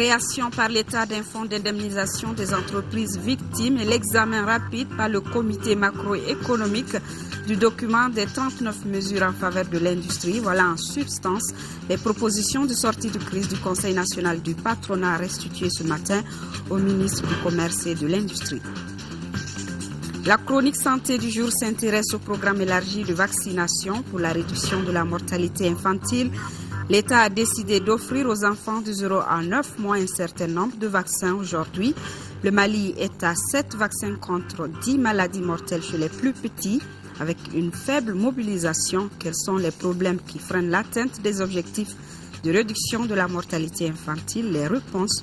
Création par l'État d'un fonds d'indemnisation des entreprises victimes et l'examen rapide par le comité macroéconomique du document des 39 mesures en faveur de l'industrie. Voilà en substance les propositions de sortie de crise du Conseil national du patronat restituées ce matin au ministre du Commerce et de l'Industrie. La chronique santé du jour s'intéresse au programme élargi de vaccination pour la réduction de la mortalité infantile. L'État a décidé d'offrir aux enfants de 0 à 9 mois un certain nombre de vaccins aujourd'hui. Le Mali est à 7 vaccins contre 10 maladies mortelles chez les plus petits, avec une faible mobilisation. Quels sont les problèmes qui freinent l'atteinte des objectifs de réduction de la mortalité infantile? Les réponses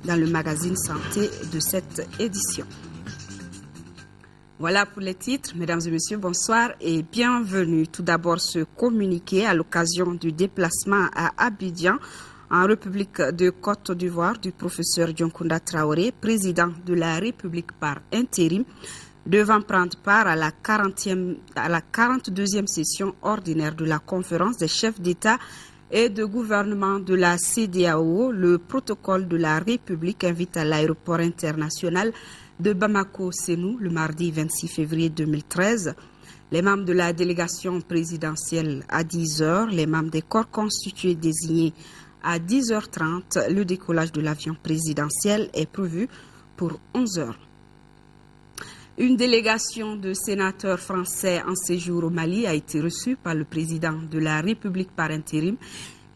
dans le magazine Santé de cette édition. Voilà pour les titres. Mesdames et messieurs, bonsoir et bienvenue. Tout d'abord, ce communiqué à l'occasion du déplacement à Abidjan, en République de Côte d'Ivoire, du professeur Dioncounda Traoré, président de la République par intérim, devant prendre part à la 42e session ordinaire de la conférence des chefs d'État et de gouvernement de la CEDEAO. Le protocole de la République invite à l'aéroport international de Bamako-Sénou le mardi 26 février 2013. Les membres de la délégation présidentielle à 10h, les membres des corps constitués désignés à 10h30. Le décollage de l'avion présidentiel est prévu pour 11h. Une délégation de sénateurs français en séjour au Mali a été reçue par le président de la République par intérim.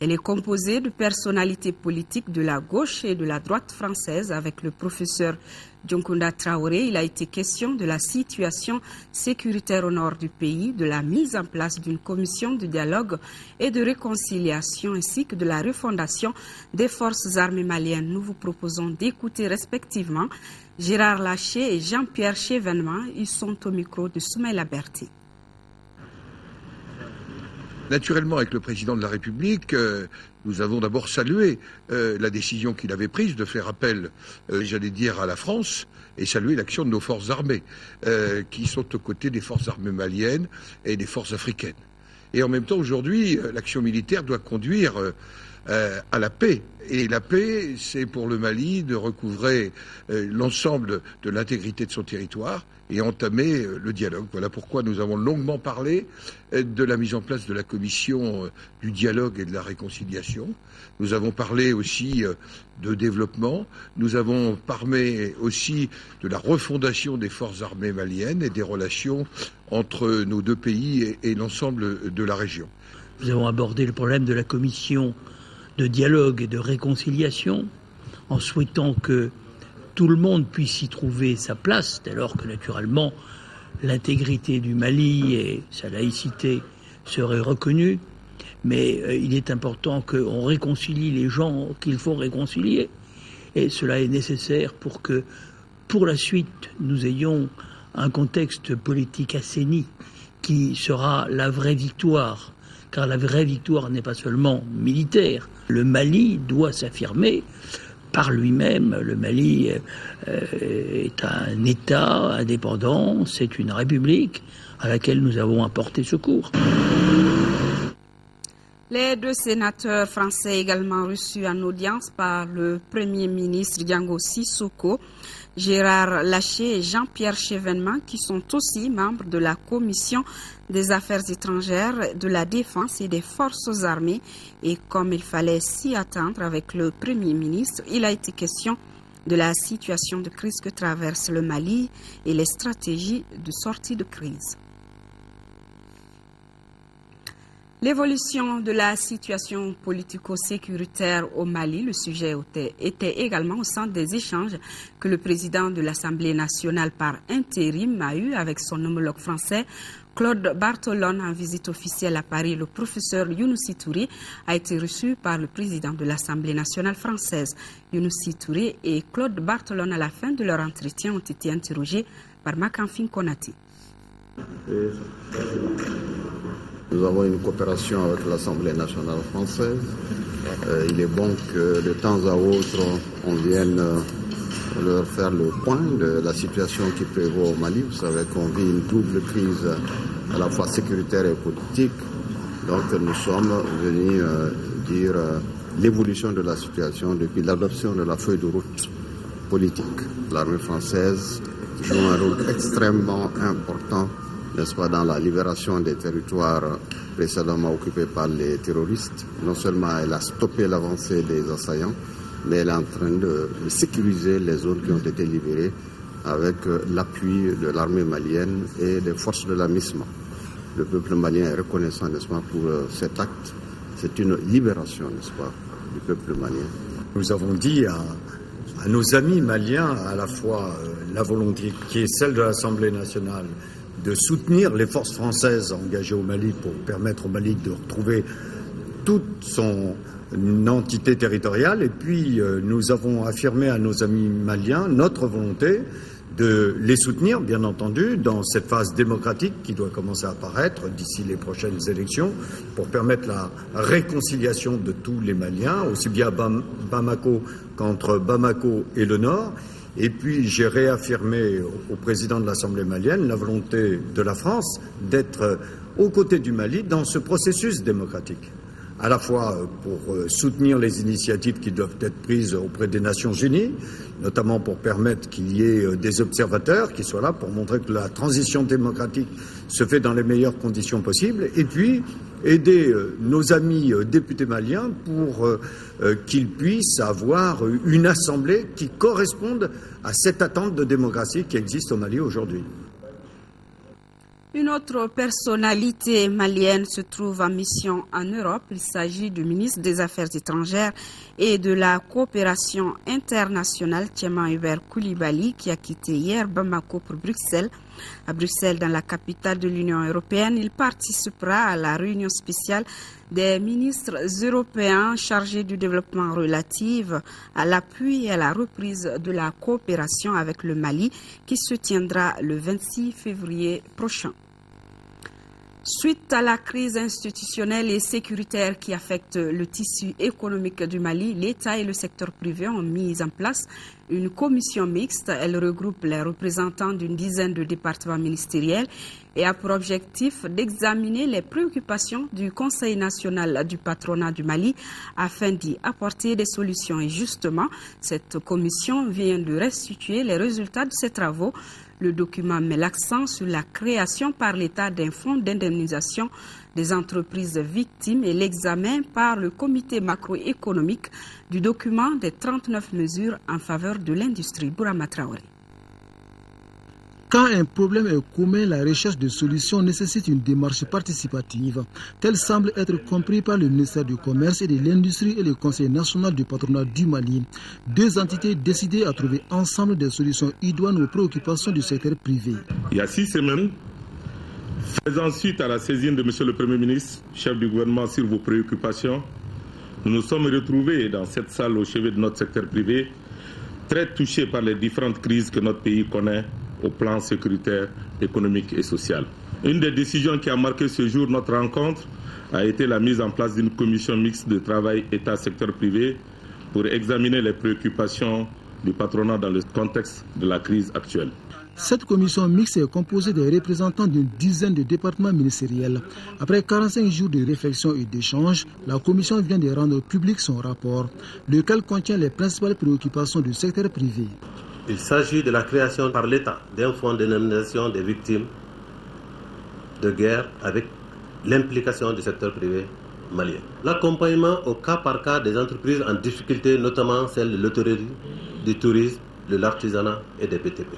Elle est composée de personnalités politiques de la gauche et de la droite française. Avec le professeur Dioncounda Traoré, il a été question de la situation sécuritaire au nord du pays, de la mise en place d'une commission de dialogue et de réconciliation ainsi que de la refondation des forces armées maliennes. Nous vous proposons d'écouter respectivement Gérard Larcher et Jean-Pierre Chevènement. Ils sont au micro de Soumaïla Berté. Naturellement, avec le président de la République, nous avons d'abord salué la décision qu'il avait prise de faire appel, j'allais dire, à la France et saluer l'action de nos forces armées, qui sont aux côtés des forces armées maliennes et des forces africaines. Et en même temps, aujourd'hui, l'action militaire doit conduire à la paix. Et la paix, c'est pour le Mali de recouvrer l'ensemble de l'intégrité de son territoire et entamer le dialogue. Voilà pourquoi nous avons longuement parlé de la mise en place de la commission du dialogue et de la réconciliation. Nous avons parlé aussi de développement. Nous avons parlé aussi de la refondation des forces armées maliennes et des relations entre nos deux pays et l'ensemble de la région. Nous avons abordé le problème de la commission de dialogue et de réconciliation en souhaitant que tout le monde puisse y trouver sa place, dès lors que naturellement l'intégrité du Mali et sa laïcité seraient reconnues. Mais il est important qu'on réconcilie les gens qu'il faut réconcilier. Et cela est nécessaire pour que, pour la suite, nous ayons un contexte politique assaini qui sera la vraie victoire. Car la vraie victoire n'est pas seulement militaire. Le Mali doit s'affirmer par lui-même. Le Mali est un État indépendant, c'est une république à laquelle nous avons apporté secours. Les deux sénateurs français également reçus en audience par le Premier ministre Diango Sissoko, Gérard Larcher et Jean-Pierre Chevènement, qui sont aussi membres de la Commission des Affaires étrangères, de la Défense et des Forces armées. Et comme il fallait s'y attendre avec le Premier ministre, il a été question de la situation de crise que traverse le Mali et les stratégies de sortie de crise. L'évolution de la situation politico-sécuritaire au Mali, le sujet était également au centre des échanges que le président de l'Assemblée nationale par intérim a eu avec son homologue français, Claude Bartolone, en visite officielle à Paris. Le professeur Younousi Touré a été reçu par le président de l'Assemblée nationale française. Younousi Touré et Claude Bartolone, à la fin de leur entretien, ont été interrogés par Makanfin Konati. Nous avons une coopération avec l'Assemblée nationale française. Il est bon que de temps à autre, on vienne leur faire le point de la situation qui prévaut au Mali. Vous savez qu'on vit une double crise à la fois sécuritaire et politique. Donc nous sommes venus dire l'évolution de la situation depuis l'adoption de la feuille de route politique. L'armée française joue un rôle extrêmement important, n'est-ce pas, dans la libération des territoires précédemment occupés par les terroristes. Non seulement elle a stoppé l'avancée des assaillants, mais elle est en train de sécuriser les zones qui ont été libérées avec l'appui de l'armée malienne et des forces de la MISMA. Le peuple malien est reconnaissant, n'est-ce pas, pour cet acte. C'est une libération, n'est-ce pas, du peuple malien. Nous avons dit à nos amis maliens, à la fois la volonté qui est celle de l'Assemblée nationale de soutenir les forces françaises engagées au Mali pour permettre au Mali de retrouver toute son entité territoriale. Et puis nous avons affirmé à nos amis maliens notre volonté de les soutenir, bien entendu, dans cette phase démocratique qui doit commencer à apparaître d'ici les prochaines élections pour permettre la réconciliation de tous les Maliens, aussi bien à Bamako qu'entre Bamako et le Nord. Et puis j'ai réaffirmé au président de l'Assemblée malienne la volonté de la France d'être aux côtés du Mali dans ce processus démocratique, à la fois pour soutenir les initiatives qui doivent être prises auprès des Nations Unies, notamment pour permettre qu'il y ait des observateurs qui soient là pour montrer que la transition démocratique se fait dans les meilleures conditions possibles, et puis aider nos amis députés maliens pour qu'ils puissent avoir une assemblée qui corresponde à cette attente de démocratie qui existe au Mali aujourd'hui. Une autre personnalité malienne se trouve en mission en Europe. Il s'agit du ministre des Affaires étrangères et de la coopération internationale, Thiéman Hubert Coulibaly, qui a quitté hier Bamako pour Bruxelles. À Bruxelles, dans la capitale de l'Union européenne, il participera à la réunion spéciale des ministres européens chargés du développement relative à l'appui et à la reprise de la coopération avec le Mali qui se tiendra le 26 février prochain. Suite à la crise institutionnelle et sécuritaire qui affecte le tissu économique du Mali, l'État et le secteur privé ont mis en place une commission mixte. Elle regroupe les représentants d'une dizaine de départements ministériels et a pour objectif d'examiner les préoccupations du Conseil national du patronat du Mali afin d'y apporter des solutions. Et justement, cette commission vient de restituer les résultats de ses travaux. Le document met l'accent sur la création par l'État d'un fonds d'indemnisation des entreprises victimes et l'examen par le comité macroéconomique du document des 39 mesures en faveur de l'industrie. Bourama Traoré. Quand un problème est commun, la recherche de solutions nécessite une démarche participative. Tel semble être compris par le ministère du Commerce et de l'Industrie et le Conseil national du patronat du Mali. Deux entités décidées à trouver ensemble des solutions idoines aux préoccupations du secteur privé. Il y a 6 semaines, faisant suite à la saisine de M. le Premier ministre, chef du gouvernement, sur vos préoccupations, nous nous sommes retrouvés dans cette salle au chevet de notre secteur privé, très touchés par les différentes crises que notre pays connaît au plan sécuritaire, économique et social. Une des décisions qui a marqué ce jour notre rencontre a été la mise en place d'une commission mixte de travail État-secteur privé pour examiner les préoccupations du patronat dans le contexte de la crise actuelle. Cette commission mixte est composée des représentants d'une dizaine de départements ministériels. Après 45 jours de réflexion et d'échange, la commission vient de rendre public son rapport, lequel contient les principales préoccupations du secteur privé. Il s'agit de la création par l'État d'un fonds d'indemnisation des victimes de guerre avec l'implication du secteur privé malien. L'accompagnement au cas par cas des entreprises en difficulté, notamment celles de l'hôtellerie, du tourisme, de l'artisanat et des BTP.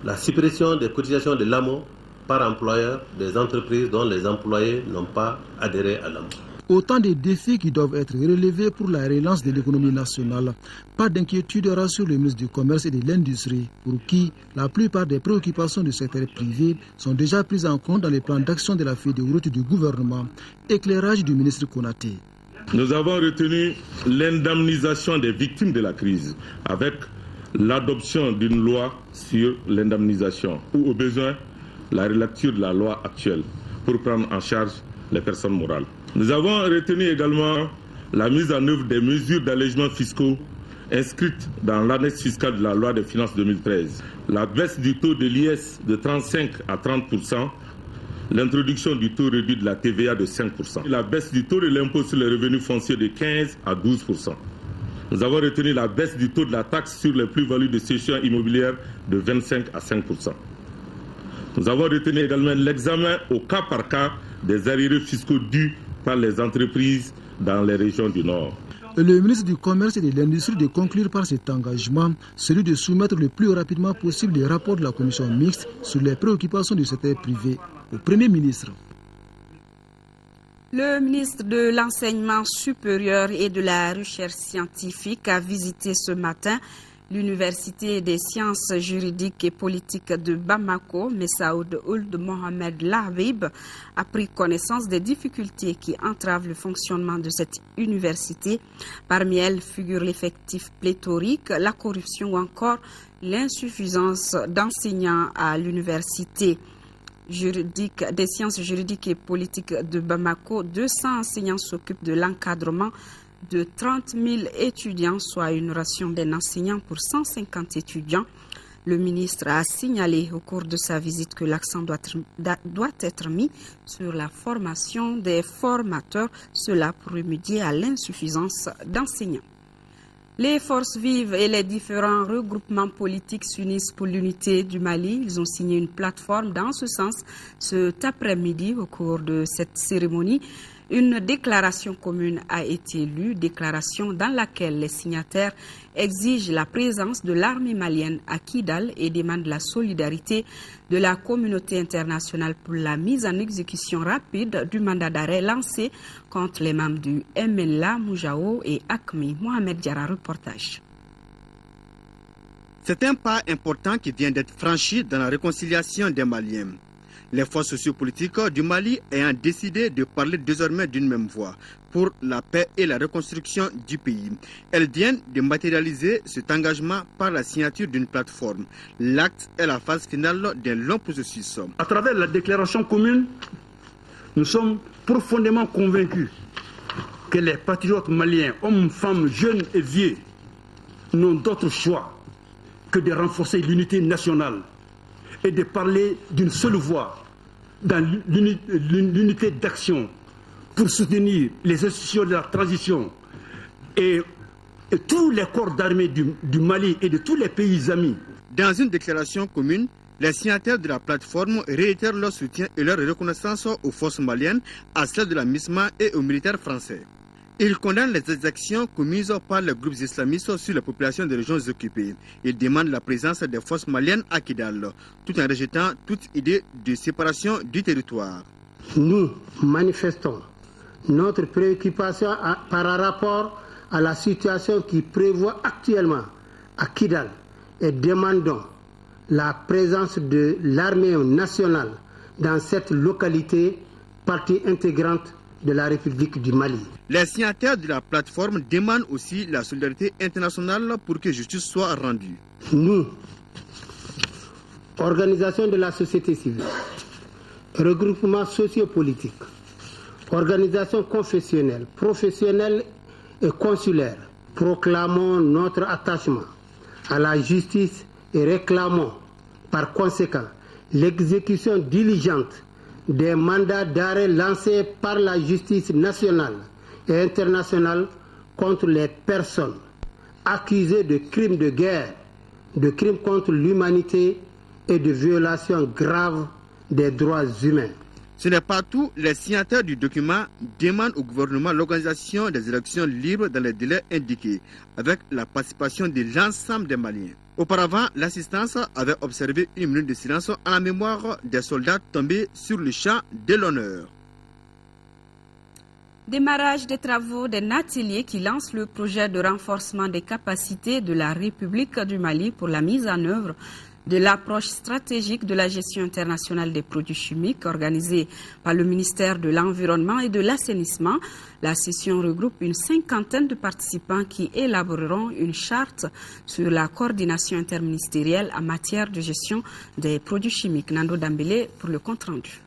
La suppression des cotisations de l'AMO par employeur des entreprises dont les employés n'ont pas adhéré à l'AMO. Autant de défis qui doivent être relevés pour la relance de l'économie nationale. Pas d'inquiétude, rassure le ministre du Commerce et de l'Industrie, pour qui la plupart des préoccupations du secteur privé sont déjà prises en compte dans les plans d'action de la feuille de route du gouvernement. Éclairage du ministre Konaté. Nous avons retenu l'indemnisation des victimes de la crise avec l'adoption d'une loi sur l'indemnisation ou au besoin la relecture de la loi actuelle pour prendre en charge les personnes morales. Nous avons retenu également la mise en œuvre des mesures d'allègement fiscaux inscrites dans l'annexe fiscale de la loi des finances 2013. La baisse du taux de l'IS de 35 à 30%, l'introduction du taux réduit de la TVA de 5%, la baisse du taux de l'impôt sur les revenus fonciers de 15 à 12%. Nous avons retenu la baisse du taux de la taxe sur les plus-values de cession immobilière de 25 à 5%. Nous avons retenu également l'examen au cas par cas des arriérés fiscaux dus par les entreprises dans les régions du Nord. Le ministre du Commerce et de l'Industrie de conclure par cet engagement, celui de soumettre le plus rapidement possible les rapports de la commission mixte sur les préoccupations du secteur privé au Premier ministre. Le ministre de l'Enseignement supérieur et de la Recherche scientifique a visité ce matin l'Université des sciences juridiques et politiques de Bamako. Messaoud Ould Mohamed Labib a pris connaissance des difficultés qui entravent le fonctionnement de cette université. Parmi elles figurent l'effectif pléthorique, la corruption ou encore l'insuffisance d'enseignants à l'université des sciences juridiques et politiques de Bamako. 200 enseignants s'occupent de l'encadrement de 30 000 étudiants, soit une ration d'un enseignant pour 150 étudiants. Le ministre a signalé au cours de sa visite que l'accent doit être mis sur la formation des formateurs, cela pour remédier à l'insuffisance d'enseignants. Les forces vives et les différents regroupements politiques s'unissent pour l'unité du Mali. Ils ont signé une plateforme dans ce sens cet après-midi au cours de cette cérémonie. Une déclaration commune a été lue, déclaration dans laquelle les signataires exigent la présence de l'armée malienne à Kidal et demandent la solidarité de la communauté internationale pour la mise en exécution rapide du mandat d'arrêt lancé contre les membres du MNLA, Moujao et ACMI. Mohamed Diarra, reportage. C'est un pas important qui vient d'être franchi dans la réconciliation des Maliens. Les forces sociopolitiques du Mali ayant décidé de parler désormais d'une même voix pour la paix et la reconstruction du pays. Elles viennent de matérialiser cet engagement par la signature d'une plateforme. L'acte est la phase finale d'un long processus. À travers la déclaration commune, nous sommes profondément convaincus que les patriotes maliens, hommes, femmes, jeunes et vieux, n'ont d'autre choix que de renforcer l'unité nationale et de parler d'une seule voix dans l'unité d'action pour soutenir les institutions de la transition et tous les corps d'armée du Mali et de tous les pays amis. Dans une déclaration commune, les signataires de la plateforme réitèrent leur soutien et leur reconnaissance aux forces maliennes, à celles de la MISMA et aux militaires français. Ils condamnent les exactions commises par les groupes islamistes sur la population des régions occupées. Ils demandent la présence des forces maliennes à Kidal, tout en rejetant toute idée de séparation du territoire. Nous manifestons notre préoccupation par rapport à la situation qui prévaut actuellement à Kidal et demandons la présence de l'armée nationale dans cette localité, partie intégrante de la République du Mali. Les signataires de la plateforme demandent aussi la solidarité internationale pour que justice soit rendue. Nous, organisation de la société civile, regroupements sociopolitiques, organisations confessionnelles, professionnelles et consulaires, proclamons notre attachement à la justice et réclamons par conséquent l'exécution diligente des mandats d'arrêt lancés par la justice nationale et internationale contre les personnes accusées de crimes de guerre, de crimes contre l'humanité et de violations graves des droits humains. Ce n'est pas tout, les signataires du document demandent au gouvernement l'organisation des élections libres dans les délais indiqués, avec la participation de l'ensemble des Maliens. Auparavant, l'assistance avait observé une minute de silence en la mémoire des soldats tombés sur le champ de l'honneur. Démarrage des travaux d'un atelier qui lance le projet de renforcement des capacités de la République du Mali pour la mise en œuvre de l'approche stratégique de la gestion internationale des produits chimiques organisée par le ministère de l'Environnement et de l'Assainissement. La session regroupe une 50aine de participants qui élaboreront une charte sur la coordination interministérielle en matière de gestion des produits chimiques. Nando Dambélé pour le compte-rendu.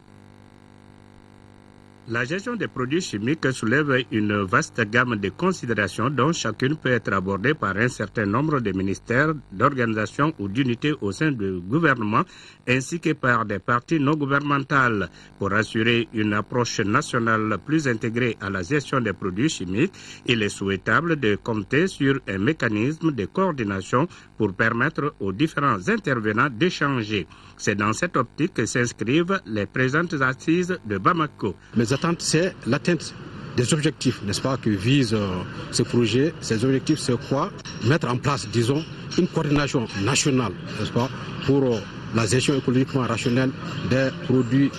La gestion des produits chimiques soulève une vaste gamme de considérations dont chacune peut être abordée par un certain nombre de ministères, d'organisations ou d'unités au sein du gouvernement, ainsi que par des parties non gouvernementales. Pour assurer une approche nationale plus intégrée à la gestion des produits chimiques, il est souhaitable de compter sur un mécanisme de coordination pour permettre aux différents intervenants d'échanger. C'est dans cette optique que s'inscrivent les présentes assises de Bamako. Mes attentes, c'est l'atteinte des objectifs, n'est-ce pas, que vise ce projet. Ces objectifs, c'est quoi? Mettre en place, disons, une coordination nationale, n'est-ce pas, pour la gestion écologiquement rationnelle des produits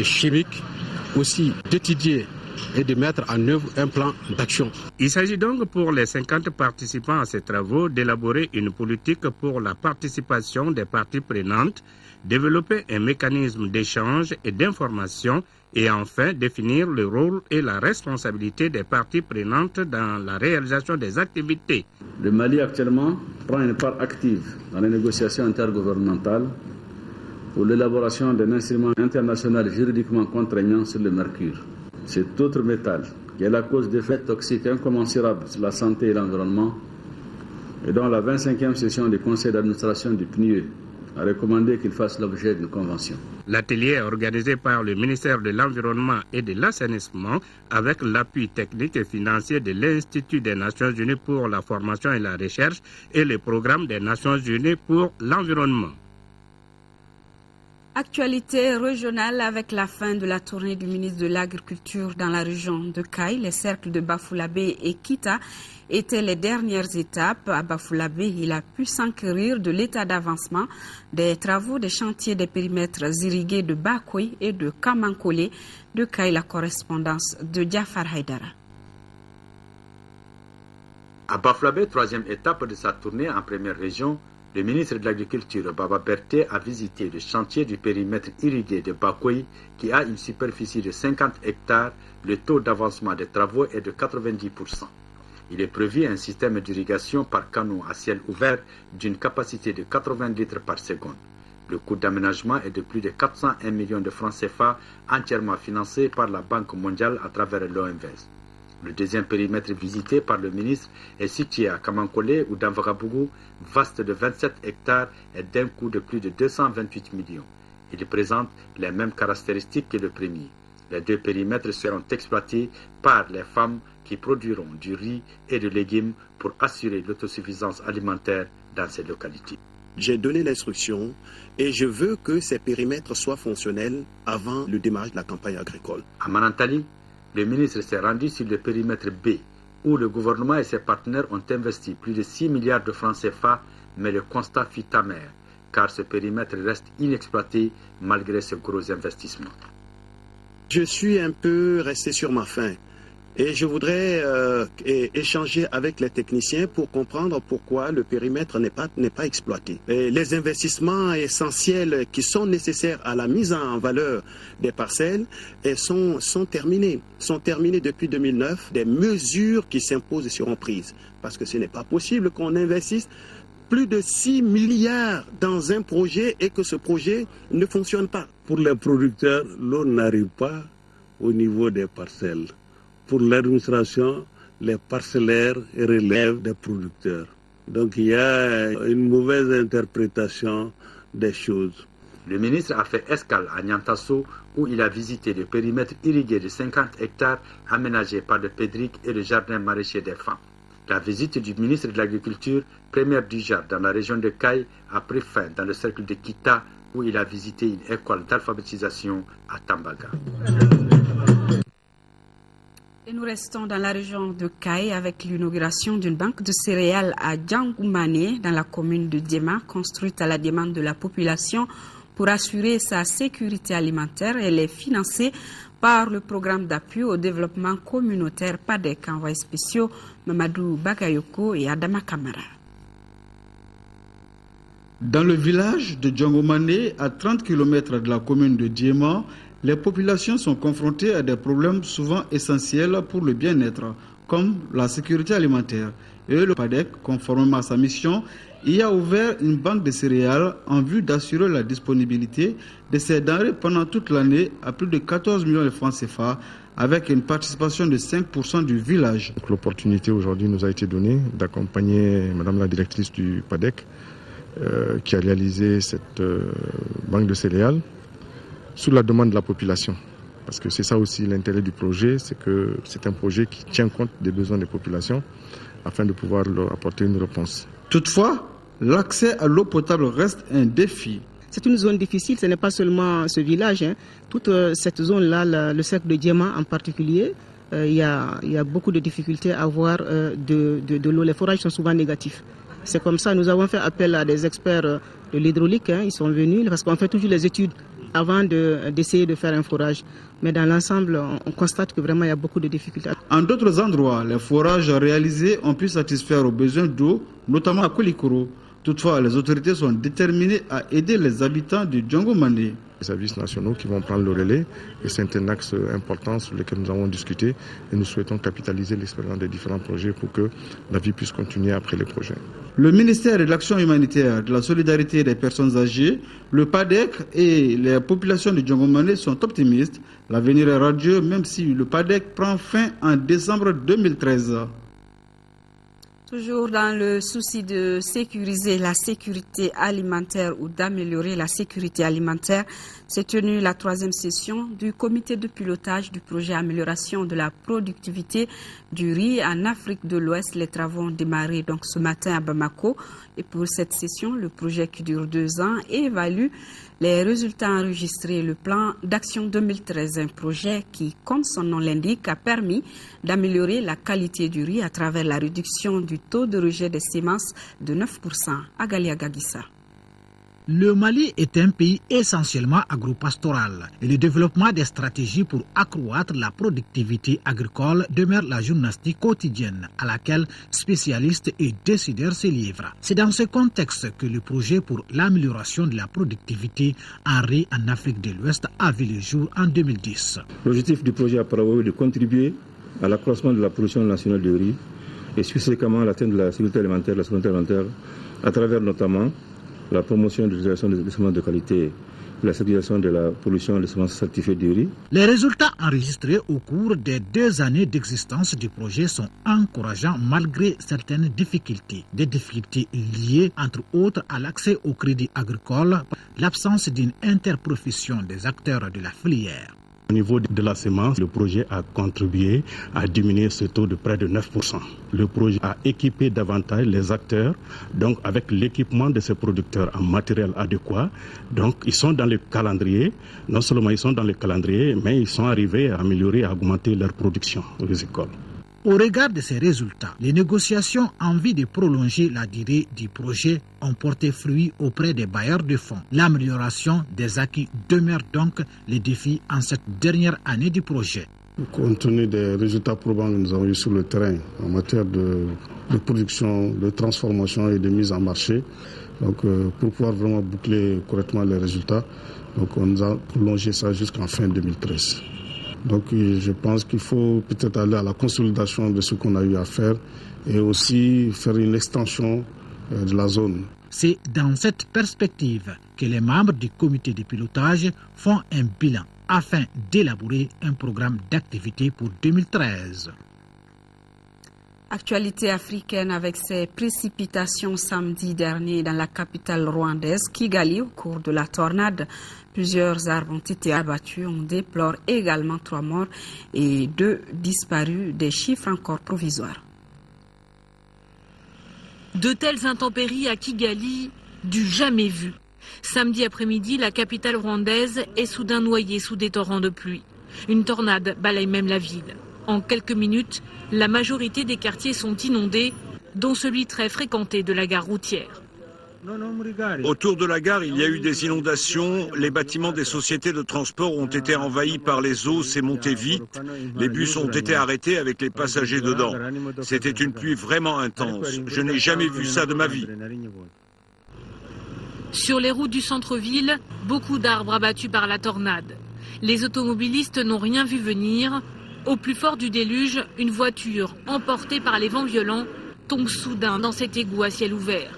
chimiques, aussi d'étudier et de mettre en œuvre un plan d'action. Il s'agit donc pour les 50 participants à ces travaux d'élaborer une politique pour la participation des parties prenantes, développer un mécanisme d'échange et d'information et enfin définir le rôle et la responsabilité des parties prenantes dans la réalisation des activités. Le Mali actuellement prend une part active dans les négociations intergouvernementales pour l'élaboration d'un instrument international juridiquement contraignant sur le mercure. Cet autre métal, qui est la cause d'effets toxiques incommensurables sur la santé et l'environnement, et dont la 25e session du conseil d'administration du PNUE a recommandé qu'il fasse l'objet d'une convention. L'atelier est organisé par le ministère de l'Environnement et de l'Assainissement avec l'appui technique et financier de l'Institut des Nations Unies pour la formation et la recherche et le programme des Nations Unies pour l'environnement. Actualité régionale avec la fin de la tournée du ministre de l'Agriculture dans la région de Kayes. Les cercles de Bafoullabé et Kita étaient les dernières étapes. À Bafoullabé, il a pu s'enquérir de l'état d'avancement des travaux des chantiers des périmètres irrigués de Bakoui et de Kamankole. De Kayes, la correspondance de Diafar Haïdara. À Bafoullabé, troisième étape de sa tournée en première région, le ministre de l'Agriculture, Baba Berté, a visité le chantier du périmètre irrigué de Bakoui qui a une superficie de 50 hectares. Le taux d'avancement des travaux est de 90%. Il est prévu un système d'irrigation par canaux à ciel ouvert d'une capacité de 80 litres par seconde. Le coût d'aménagement est de plus de 401 millions de francs CFA, entièrement financé par la Banque mondiale à travers l'OMVS. Le deuxième périmètre visité par le ministre est situé à Kamankole ou Danvarabougou, vaste de 27 hectares et d'un coût de plus de 228 millions. Il présente les mêmes caractéristiques que le premier. Les deux périmètres seront exploités par les femmes qui produiront du riz et des légumes pour assurer l'autosuffisance alimentaire dans ces localités. J'ai donné l'instruction et je veux que ces périmètres soient fonctionnels avant le démarrage de la campagne agricole. À Manantali, le ministre s'est rendu sur le périmètre B, où le gouvernement et ses partenaires ont investi plus de 6 milliards de francs CFA, mais le constat fut amer, car ce périmètre reste inexploité malgré ce gros investissement. Je suis un peu resté sur ma faim et je voudrais échanger avec les techniciens pour comprendre pourquoi le périmètre n'est pas exploité. Et les investissements essentiels qui sont nécessaires à la mise en valeur des parcelles sont terminés. Sont terminés depuis 2009. Des mesures qui s'imposent seront prises parce que ce n'est pas possible qu'on investisse plus de 6 milliards dans un projet et que ce projet ne fonctionne pas. Pour les producteurs, l'eau n'arrive pas au niveau des parcelles. Pour l'administration, les parcellaires relèvent des producteurs. Donc il y a une mauvaise interprétation des choses. Le ministre a fait escale à Niantasso où il a visité le périmètre irrigué de 50 hectares aménagé par le PEDRIC et le jardin maraîcher des femmes. La visite du ministre de l'Agriculture, première du genre dans la région de Kayes, a pris fin dans le cercle de Kita où il a visité une école d'alphabétisation à Tambaga. Et nous restons dans la région de Kayes avec l'inauguration d'une banque de céréales à Djangoumane dans la commune de Diema, construite à la demande de la population pour assurer sa sécurité alimentaire. Elle est financée par le programme d'appui au développement communautaire PADEC. Envoyés spéciaux Mamadou Bagayoko et Adama Kamara. Dans le village de Djangoumane, à 30 km de la commune de Diema, les populations sont confrontées à des problèmes souvent essentiels pour le bien-être, comme la sécurité alimentaire. et le PADEC, conformément à sa mission, y a ouvert une banque de céréales en vue d'assurer la disponibilité de ces denrées pendant toute l'année à plus de 14 millions de francs CFA, avec une participation de 5% du village. L'opportunité aujourd'hui nous a été donnée d'accompagner Madame la directrice du PADEC qui a réalisé cette banque de céréales sous la demande de la population. Parce que c'est ça aussi l'intérêt du projet, c'est que c'est un projet qui tient compte des besoins des populations afin de pouvoir leur apporter une réponse. Toutefois, l'accès à l'eau potable reste un défi. C'est une zone difficile, ce n'est pas seulement ce village. Toute cette zone-là, le cercle de Diamant en particulier, il y a beaucoup de difficultés à avoir de l'eau. Les forages sont souvent négatifs. C'est comme ça, nous avons fait appel à des experts de l'hydraulique, ils sont venus, parce qu'on fait toujours les études avant d'essayer de faire un forage. Mais dans l'ensemble, on constate que vraiment il y a beaucoup de difficultés. En d'autres endroits, les forages réalisés ont pu satisfaire aux besoins d'eau, notamment à Kolikoro. Toutefois, les autorités sont déterminées à aider les habitants de Djangomandé. Les services nationaux qui vont prendre le relais, et c'est un axe important sur lequel nous avons discuté et nous souhaitons capitaliser l'expérience des différents projets pour que la vie puisse continuer après les projets. Le ministère de l'Action humanitaire, de la solidarité des personnes âgées, le PADEC et les populations de Djangomandé sont optimistes. L'avenir est radieux même si le PADEC prend fin en décembre 2013. Toujours dans le souci de sécuriser la sécurité alimentaire ou d'améliorer la sécurité alimentaire, s'est tenue la 3e session du comité de pilotage du projet Amélioration de la productivité du riz en Afrique de l'Ouest. Les travaux ont démarré donc ce matin à Bamako. Et pour cette session, le projet qui dure 2 ans évalue les résultats enregistrés. Le plan d'action 2013, un projet qui, comme son nom l'indique, a permis d'améliorer la qualité du riz à travers la réduction du taux de rejet des semences de 9%. Agalia Gagissa. Le Mali est un pays essentiellement agropastoral et le développement des stratégies pour accroître la productivité agricole demeure la gymnastique quotidienne à laquelle spécialistes et décideurs se livrent. C'est dans ce contexte que le projet pour l'amélioration de la productivité en riz en Afrique de l'Ouest a vu le jour en 2010. L'objectif du projet a pour de contribuer à l'accroissement de la production nationale de riz et subséquemment à l'atteinte de la sécurité alimentaire, la souveraineté alimentaire, à travers notamment la promotion de l'utilisation des semences de qualité, la sécurisation de la production des semences certifiées du riz. Les résultats enregistrés au cours des 2 années d'existence du projet sont encourageants malgré certaines difficultés. Des difficultés liées entre autres à l'accès au crédit agricole, l'absence d'une interprofession des acteurs de la filière. Au niveau de la semence, le projet a contribué à diminuer ce taux de près de 9%. Le projet a équipé davantage les acteurs, donc avec l'équipement de ces producteurs en matériel adéquat. Donc ils sont dans le calendrier, non seulement ils sont dans le calendrier, mais ils sont arrivés à améliorer et à augmenter leur production agricole. Au regard de ces résultats, les négociations en vue de prolonger la durée du projet ont porté fruit auprès des bailleurs de fonds. L'amélioration des acquis demeure donc le défi en cette dernière année du projet. Compte tenu des résultats probants que nous avons eu sur le terrain en matière de production, de transformation et de mise en marché, donc, pour pouvoir vraiment boucler correctement les résultats, donc on nous a prolongé ça jusqu'en fin 2013. Donc je pense qu'il faut peut-être aller à la consolidation de ce qu'on a eu à faire et aussi faire une extension de la zone. C'est dans cette perspective que les membres du comité de pilotage font un bilan afin d'élaborer un programme d'activité pour 2013. Actualité africaine avec ces précipitations samedi dernier dans la capitale rwandaise, Kigali, au cours de la tornade. Plusieurs arbres ont été abattus. On déplore également 3 morts et 2 disparus, des chiffres encore provisoires. De telles intempéries à Kigali, du jamais vu. Samedi après-midi, la capitale rwandaise est soudain noyée sous des torrents de pluie. Une tornade balaye même la ville. En quelques minutes, la majorité des quartiers sont inondés, dont celui très fréquenté de la gare routière. Autour de la gare, il y a eu des inondations. Les bâtiments des sociétés de transport ont été envahis par les eaux. C'est monté vite. Les bus ont été arrêtés avec les passagers dedans. C'était une pluie vraiment intense. Je n'ai jamais vu ça de ma vie. Sur les routes du centre-ville, beaucoup d'arbres abattus par la tornade. Les automobilistes n'ont rien vu venir. Au plus fort du déluge, une voiture emportée par les vents violents tombe soudain dans cet égout à ciel ouvert.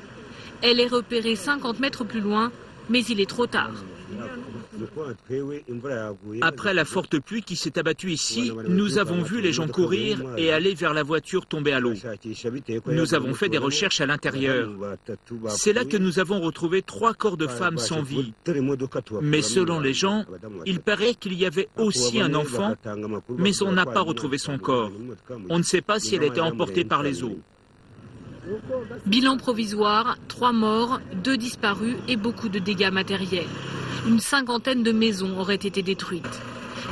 Elle est repérée 50 mètres plus loin, mais il est trop tard. Après la forte pluie qui s'est abattue ici, nous avons vu les gens courir et aller vers la voiture tombée à l'eau. Nous avons fait des recherches à l'intérieur. C'est là que nous avons retrouvé 3 corps de femmes sans vie. Mais selon les gens, il paraît qu'il y avait aussi un enfant, mais on n'a pas retrouvé son corps. On ne sait pas si elle était emportée par les eaux. Bilan provisoire, 3 morts, 2 disparus et beaucoup de dégâts matériels. Une 50aine de maisons auraient été détruites.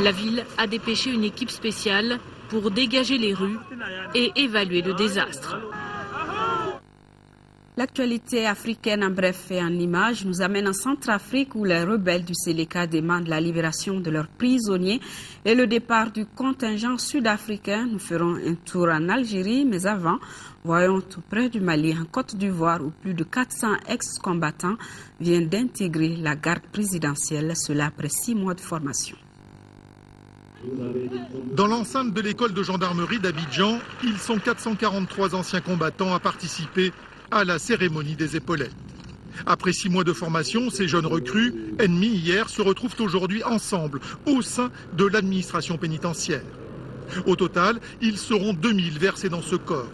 La ville a dépêché une équipe spéciale pour dégager les rues et évaluer le désastre. L'actualité africaine en bref et en images nous amène en Centrafrique où les rebelles du Séléka demandent la libération de leurs prisonniers et le départ du contingent sud-africain. Nous ferons un tour en Algérie, mais avant, voyons tout près du Mali, en Côte d'Ivoire, où plus de 400 ex-combattants viennent d'intégrer la garde présidentielle, cela après 6 mois de formation. Dans l'enceinte de l'école de gendarmerie d'Abidjan, ils sont 443 anciens combattants à participer à la cérémonie des épaulettes. Après 6 mois de formation, ces jeunes recrues, ennemis hier, se retrouvent aujourd'hui ensemble au sein de l'administration pénitentiaire. Au total, ils seront 2000 versés dans ce corps.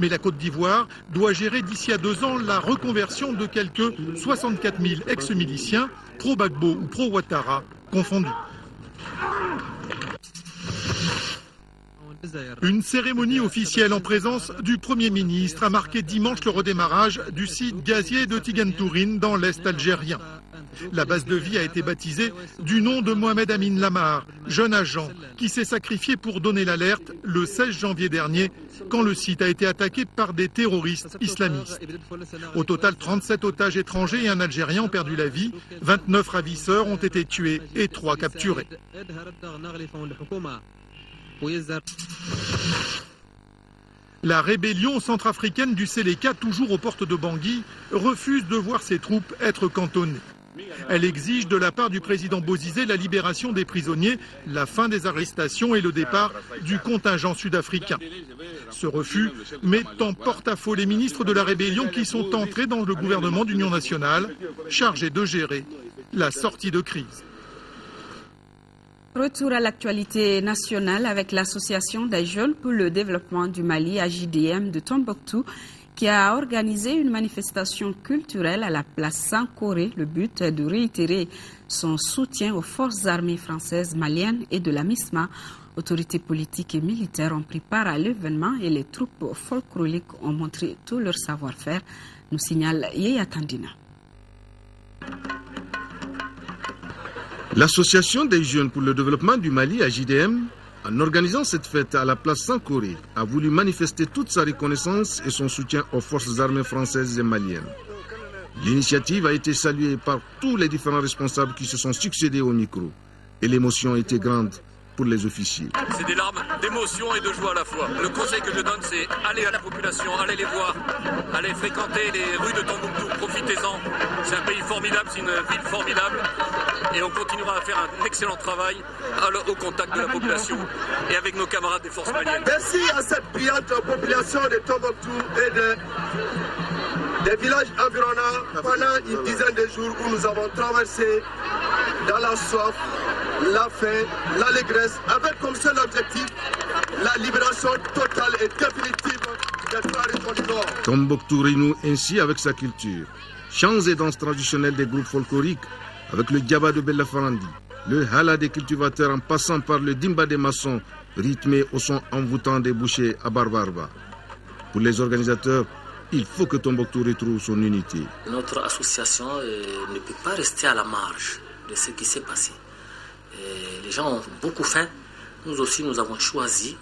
Mais la Côte d'Ivoire doit gérer d'ici à 2 ans la reconversion de quelques 64 000 ex-miliciens, pro-Gbagbo ou pro-Ouattara confondus. Une cérémonie officielle en présence du Premier ministre a marqué dimanche le redémarrage du site gazier de Tigentourine dans l'Est algérien. La base de vie a été baptisée du nom de Mohamed Amin Lamar, jeune agent qui s'est sacrifié pour donner l'alerte le 16 janvier dernier quand le site a été attaqué par des terroristes islamistes. Au total, 37 otages étrangers et un Algérien ont perdu la vie, 29 ravisseurs ont été tués et 3 capturés. La rébellion centrafricaine du Séléka, toujours aux portes de Bangui, refuse de voir ses troupes être cantonnées. Elle exige de la part du président Bozizé la libération des prisonniers, la fin des arrestations et le départ du contingent sud-africain. Ce refus met en porte-à-faux les ministres de la rébellion qui sont entrés dans le gouvernement d'union nationale, chargé de gérer la sortie de crise. Retour à l'actualité nationale avec l'association des jeunes pour le développement du Mali, AJDM de Tombouctou, qui a organisé une manifestation culturelle à la place Sankoré. Le but est de réitérer son soutien aux forces armées françaises, maliennes et de la MISMA. Autorités politiques et militaires ont pris part à l'événement et les troupes folkloriques ont montré tout leur savoir-faire, nous signale Yeya Tandina. L'association des jeunes pour le développement du Mali, AJDM, en organisant cette fête à la place Sankoré, a voulu manifester toute sa reconnaissance et son soutien aux forces armées françaises et maliennes. L'initiative a été saluée par tous les différents responsables qui se sont succédés au micro. Et l'émotion était grande pour les officiers. C'est des larmes d'émotion et de joie à la fois. Le conseil que je donne, c'est aller à la population, aller les voir, aller fréquenter les rues de Tombouctou, profitez-en. C'est un pays formidable, c'est une ville formidable. Et on continuera à faire un excellent travail au contact de la population et avec nos camarades des forces maliennes. Merci à cette brillante population de Tombouctou et des villages environnants pendant une dizaine de jours où nous avons traversé dans la soif, la faim, l'allégresse, avec comme seul objectif la libération totale et définitive des 3 régions du Nord. Tombouctou renoue ainsi avec sa culture. Chants et danses traditionnelles des groupes folkloriques, avec le Diaba de Bellafarandi, le Hala des cultivateurs en passant par le Dimba des maçons, rythmé au son envoûtant des bouchers à Barbarba. Pour les organisateurs, il faut que Tombouctou retrouve son unité. Notre association ne peut pas rester à la marge de ce qui s'est passé. Les gens ont beaucoup faim. Nous aussi, nous avons choisi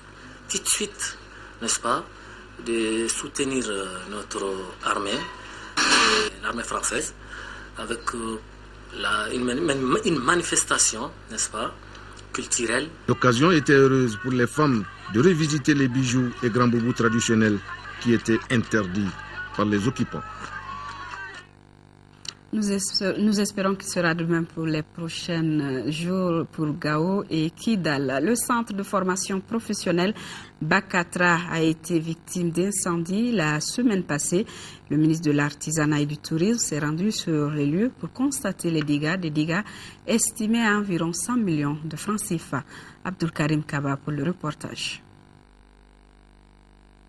tout de suite, n'est-ce pas, de soutenir notre armée, l'armée française, avec une manifestation, n'est-ce pas, culturelle. L'occasion était heureuse pour les femmes de revisiter les bijoux et grands boubous traditionnels qui étaient interdits par les occupants. Nous espérons qu'il sera de même pour les prochains jours pour Gao et Kidal. Le centre de formation professionnelle Bakatra a été victime d'incendie la semaine passée. Le ministre de l'Artisanat et du Tourisme s'est rendu sur les lieux pour constater les dégâts estimés à environ 100 millions de francs CFA. Abdul Karim Kaba pour le reportage.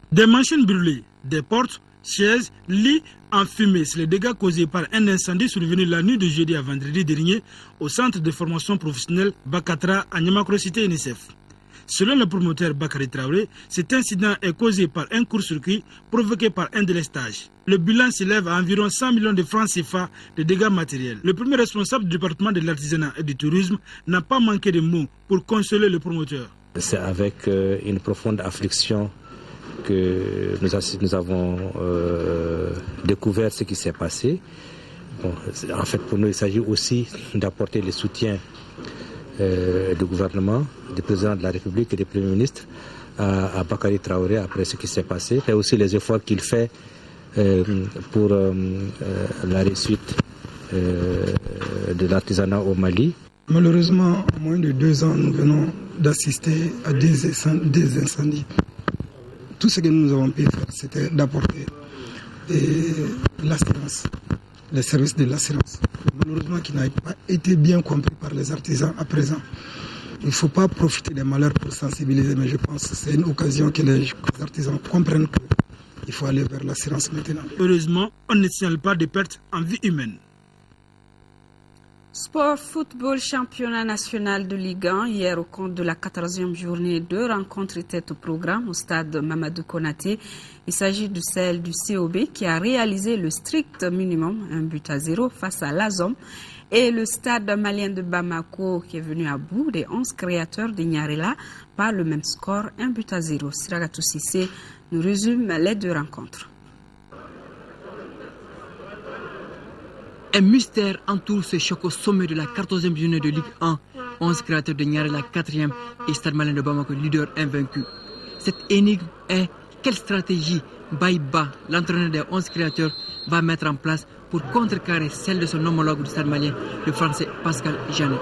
Des machines brûlées, des portes, chaises, lits enfumés, c'est les dégâts causés par un incendie survenu la nuit de jeudi à vendredi dernier au centre de formation professionnelle Bakatra à Niamakro-Cité NSF. Selon le promoteur Bakary Traoré, cet incident est causé par un court-circuit provoqué par un délestage. Le bilan s'élève à environ 100 millions de francs CFA de dégâts matériels. Le premier responsable du département de l'artisanat et du tourisme n'a pas manqué de mots pour consoler le promoteur. C'est avec une profonde affliction que nous avons découvert ce qui s'est passé. Bon, en fait, pour nous, il s'agit aussi d'apporter le soutien du gouvernement, du président de la République et du Premier ministre à Bakary Traoré après ce qui s'est passé, et aussi les efforts qu'il fait pour la réussite de l'artisanat au Mali. Malheureusement, en moins de 2 ans, nous venons d'assister à des incendies. Tout ce que nous avons pu faire, c'était d'apporter l'assurance, les services de l'assurance. Malheureusement, qui n'a pas été bien compris par les artisans à présent. Il ne faut pas profiter des malheurs pour sensibiliser, mais je pense que c'est une occasion que les artisans comprennent qu'il faut aller vers l'assurance maintenant. Heureusement, on ne signale pas de pertes en vie humaine. Sport football championnat national de Ligue 1. Hier, au compte de la 14e journée, 2 rencontres étaient au programme au stade Mamadou Konaté. Il s'agit de celle du COB qui a réalisé le strict minimum, 1-0 face à l'Azom, et le stade malien de Bamako qui est venu à bout des 11 créateurs de Nyarela par le même score, 1-0. Siragatou Sissé nous résume les 2 rencontres. Un mystère entoure ce choc au sommet de la 14e journée de Ligue 1. 11 créateurs de Niarela 4e et Stade Malien de Bamako leader invaincu. Cette énigme est quelle stratégie Baïba, l'entraîneur des 11 créateurs, va mettre en place pour contrecarrer celle de son homologue du Stade Malien, le français Pascal Janet.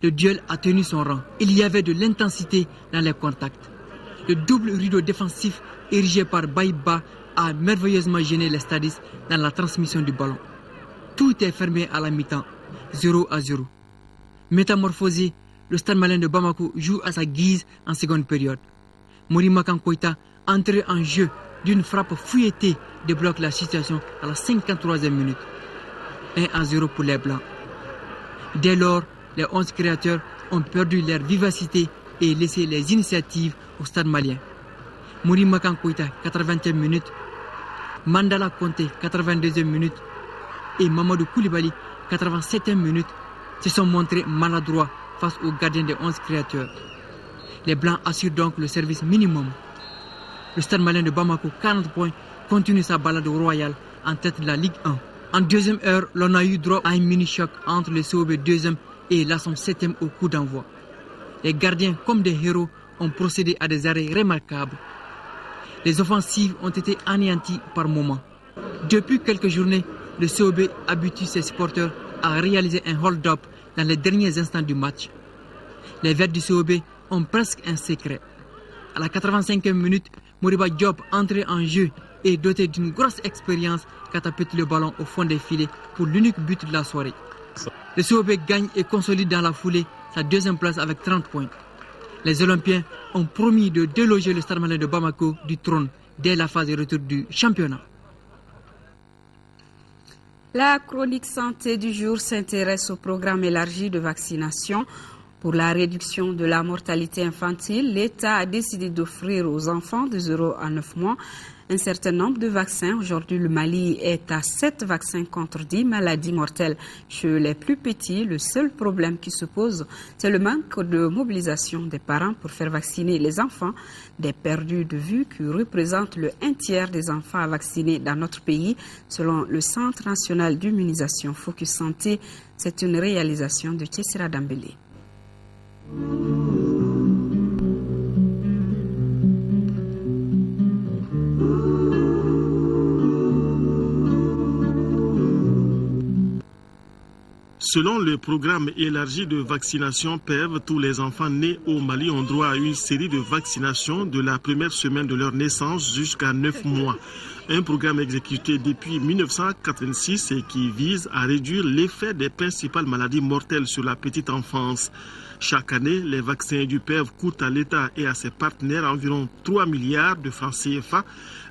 Le duel a tenu son rang. Il y avait de l'intensité dans les contacts. Le double rideau défensif érigé par Baïba a merveilleusement gêné les stadistes dans la transmission du ballon. Tout est fermé à la mi-temps, 0-0. Métamorphosé, le Stade Malien de Bamako joue à sa guise en seconde période. Morimakan Koita, entré en jeu d'une frappe fouilletée, débloque la situation à la 53e minute. 1-0 pour les Blancs. Dès lors, les 11 créateurs ont perdu leur vivacité et laissé les initiatives au Stade Malien. Morimakan Koita, 80e minute. Mandala Conté, 82e minute. Et Mamadou Koulibaly, 87e minute, se sont montrés maladroits face aux gardiens des 11 créateurs. Les Blancs assurent donc le service minimum. Le Stade Malien de Bamako, 40 points, continue sa balade royale en tête de la Ligue 1. En deuxième heure, l'on a eu droit à un mini-choc entre le COB 2e et l'Assom 7e au coup d'envoi. Les gardiens, comme des héros, ont procédé à des arrêts remarquables. Les offensives ont été anéanties par moments. Depuis quelques journées, le COB habitue ses supporters à réaliser un hold-up dans les derniers instants du match. Les Verts du COB ont presque un secret. À la 85e minute, Moriba Diop, entré en jeu et doté d'une grosse expérience, catapulte le ballon au fond des filets pour l'unique but de la soirée. Le COB gagne et consolide dans la foulée sa 2e place avec 30 points. Les Olympiens ont promis de déloger le Stade Malien de Bamako du trône dès la phase de retour du championnat. La chronique santé du jour s'intéresse au programme élargi de vaccination. Pour la réduction de la mortalité infantile, l'État a décidé d'offrir aux enfants de 0 à 9 mois un certain nombre de vaccins. Aujourd'hui, le Mali est à 7 vaccins contre 10 maladies mortelles chez les plus petits. Le seul problème qui se pose, c'est le manque de mobilisation des parents pour faire vacciner les enfants. Des perdus de vue qui représentent le 1/3 des enfants à vacciner dans notre pays. Selon le Centre national d'immunisation Focus Santé, c'est une réalisation de Tchessira Dambélé. Selon le programme élargi de vaccination PEV, tous les enfants nés au Mali ont droit à une série de vaccinations de la première semaine de leur naissance jusqu'à 9 mois. Un programme exécuté depuis 1986 et qui vise à réduire l'effet des principales maladies mortelles sur la petite enfance. Chaque année, les vaccins du PEV coûtent à l'État et à ses partenaires environ 3 milliards de francs CFA.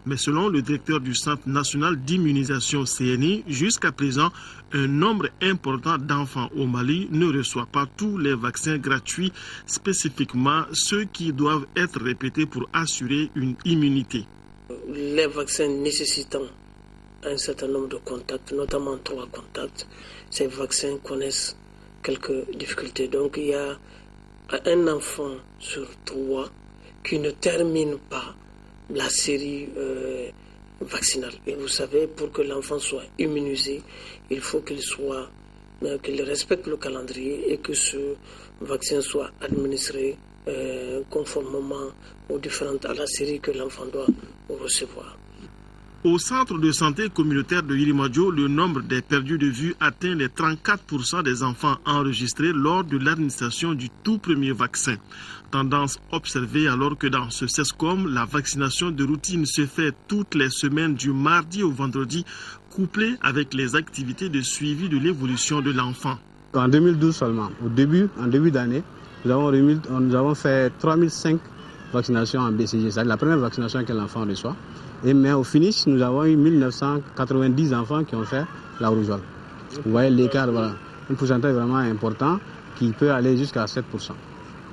Mais selon le directeur du Centre national d'immunisation CNI, jusqu'à présent, un nombre important d'enfants au Mali ne reçoit pas tous les vaccins gratuits, spécifiquement ceux qui doivent être répétés pour assurer une immunité. Les vaccins nécessitant un certain nombre de contacts, notamment 3 contacts, ces vaccins connaissent quelques difficultés. Donc il y a un enfant sur 3 qui ne termine pas la série vaccinale. Et vous savez, pour que l'enfant soit immunisé, il faut qu'il respecte le calendrier et que ce vaccin soit administré conformément à la série que l'enfant doit recevoir. Au centre de santé communautaire de Yirimadio, le nombre des perdus de vue atteint les 34% des enfants enregistrés lors de l'administration du tout premier vaccin. Tendance observée alors que dans ce CESCOM, la vaccination de routine se fait toutes les semaines du mardi au vendredi, couplée avec les activités de suivi de l'évolution de l'enfant. En 2012 seulement, en début d'année, nous avons fait 3005 vaccinations en BCG, c'est la première vaccination que l'enfant reçoit. Mais au finish, nous avons eu 1990 enfants qui ont fait la rougeole. Vous voyez l'écart, voilà. Un pourcentage vraiment important qui peut aller jusqu'à 7%.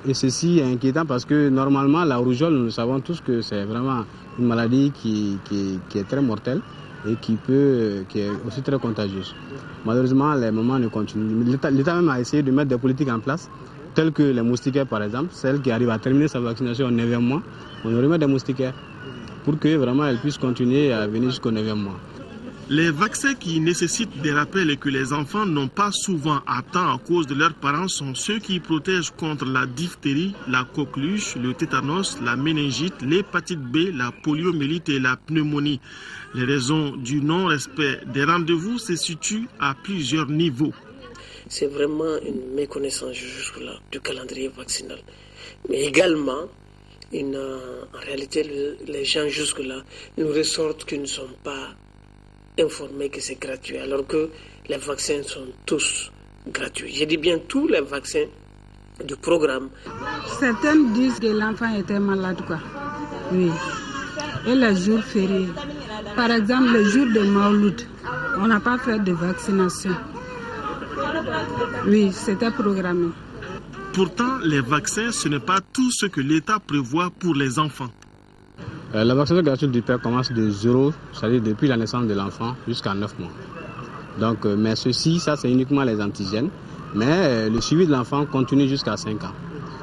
Et ceci est inquiétant parce que normalement, la rougeole, nous savons tous que c'est vraiment une maladie qui est très mortelle et qui est aussi très contagieuse. Malheureusement, les moments ne continuent. L'État même a essayé de mettre des politiques en place, telles que les moustiquaires par exemple, celle qui arrive à terminer sa vaccination au 9e mois, on remet des moustiquaires pour que vraiment elle puisse continuer à venir jusqu'au 9e mois. Les vaccins qui nécessitent des rappels et que les enfants n'ont pas souvent à temps à cause de leurs parents sont ceux qui protègent contre la diphtérie, la coqueluche, le tétanos, la méningite, l'hépatite B, la poliomyélite et la pneumonie. Les raisons du non-respect des rendez-vous se situent à plusieurs niveaux. C'est vraiment une méconnaissance jusque-là du calendrier vaccinal. Mais également, en réalité, les gens jusque-là nous ressortent qu'ils ne sont pas informés que c'est gratuit, alors que les vaccins sont tous gratuits. Je dis bien tous les vaccins du programme. Certains disent que l'enfant était malade, quoi. Oui. Et les jours fériés. Par exemple, le jour de Mauloud, on n'a pas fait de vaccination. Oui, c'était programmé. Pourtant, les vaccins, ce n'est pas tout ce que l'État prévoit pour les enfants. La vaccination gratuite du père commence de 0, c'est-à-dire depuis la naissance de l'enfant jusqu'à 9 mois. Donc, mais ça c'est uniquement les antigènes. Mais le suivi de l'enfant continue jusqu'à 5 ans.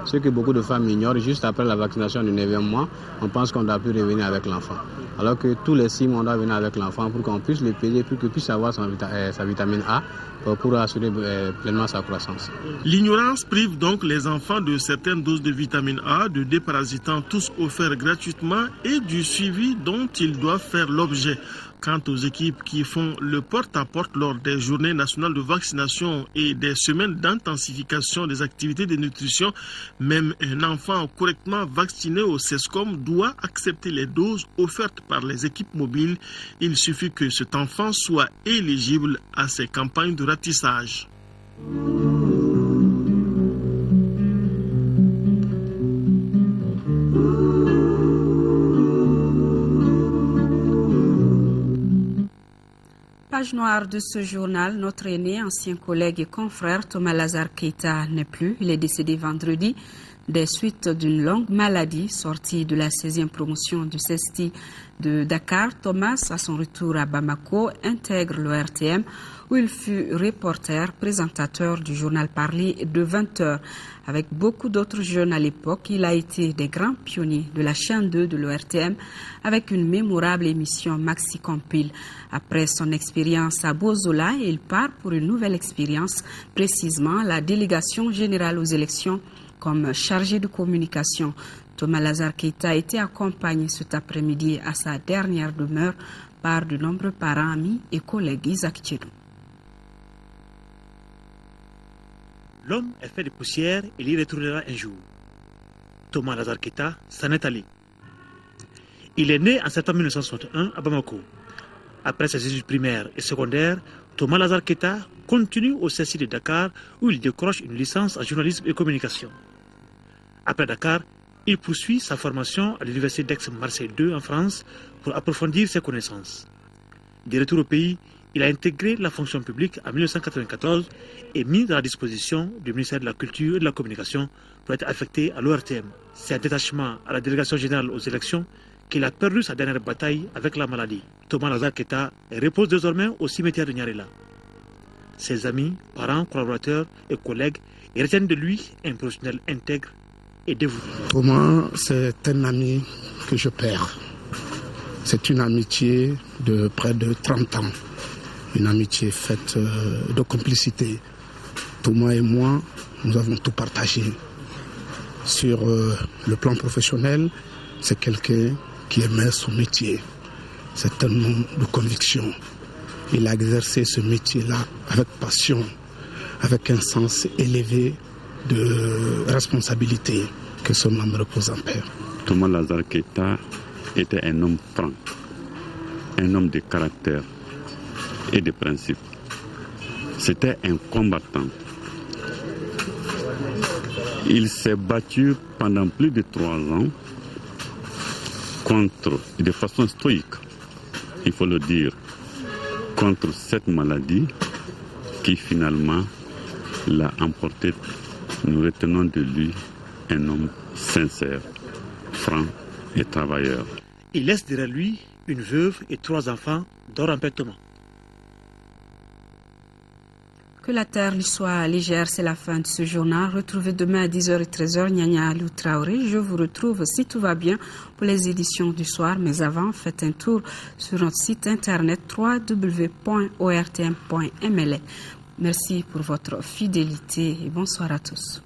Ce que beaucoup de femmes ignorent, juste après la vaccination du 9e mois, on pense qu'on ne doit plus revenir avec l'enfant. Alors que tous les 6 mois, on doit venir avec l'enfant pour qu'on puisse le payer, pour qu'il puisse avoir sa vitamine A pour assurer pleinement sa croissance. L'ignorance prive donc les enfants de certaines doses de vitamine A, de déparasitants tous offerts gratuitement et du suivi dont ils doivent faire l'objet. Quant aux équipes qui font le porte-à-porte lors des journées nationales de vaccination et des semaines d'intensification des activités de nutrition, même un enfant correctement vacciné au CESCOM doit accepter les doses offertes par les équipes mobiles. Il suffit que cet enfant soit éligible à ces campagnes de ratissage. Page noire de ce journal, notre aîné, ancien collègue et confrère Thomas Lazare Keita n'est plus. Il est décédé vendredi des suites d'une longue maladie. Sorti de la 16e promotion du CESTI de Dakar, Thomas, à son retour à Bamako, intègre le RTM où il fut reporter, présentateur du journal Parler de 20h. Avec beaucoup d'autres jeunes à l'époque, il a été des grands pionniers de la chaîne 2 de l'ORTM avec une mémorable émission Maxi Compile. Après son expérience à Bozola, il part pour une nouvelle expérience, précisément la délégation générale aux élections comme chargé de communication. Thomas Lazare Keita a été accompagné cet après-midi à sa dernière demeure par de nombreux parents, amis et collègues. Isaac Thierry. L'homme est fait de poussière et il y retournera un jour. Thomas Lazare Keita s'en est allé. Il est né en septembre 1961 à Bamako. Après ses études primaires et secondaires, Thomas Lazare Keita continue au CESI de Dakar où il décroche une licence en journalisme et communication. Après Dakar, il poursuit sa formation à l'université d'Aix-Marseille 2 en France pour approfondir ses connaissances. De retour au pays, il a intégré la fonction publique en 1994 et mis à la disposition du ministère de la Culture et de la Communication pour être affecté à l'ORTM. C'est un détachement à la délégation générale aux élections qu'il a perdu sa dernière bataille avec la maladie. Thomas Lazare Keita repose désormais au cimetière de Nyarela. Ses amis, parents, collaborateurs et collègues retiennent de lui un professionnel intègre et dévoué. Thomas, c'est un ami que je perds. C'est une amitié de près de 30 ans. Une amitié faite de complicité. Thomas et moi, nous avons tout partagé. Sur le plan professionnel, c'est quelqu'un qui aimait son métier. C'est un homme de conviction. Il a exercé ce métier-là avec passion, avec un sens élevé de responsabilité. Que son âme repose en paix. Thomas Lazare Keita était un homme franc, un homme de caractère et de principe. C'était un combattant. Il s'est battu pendant plus de 3 ans contre, de façon stoïque, il faut le dire, contre cette maladie qui finalement l'a emporté. Nous retenons de lui un homme sincère, franc et travailleur. Il laisse derrière lui une veuve et 3 enfants, dont un Thomas. Que la terre lui soit légère, c'est la fin de ce journal. Retrouvez demain à 10h et 13h Nyanya Aliou Traoré. Je vous retrouve, si tout va bien, pour les éditions du soir. Mais avant, faites un tour sur notre site internet www.ortm.ml. Merci pour votre fidélité et bonsoir à tous.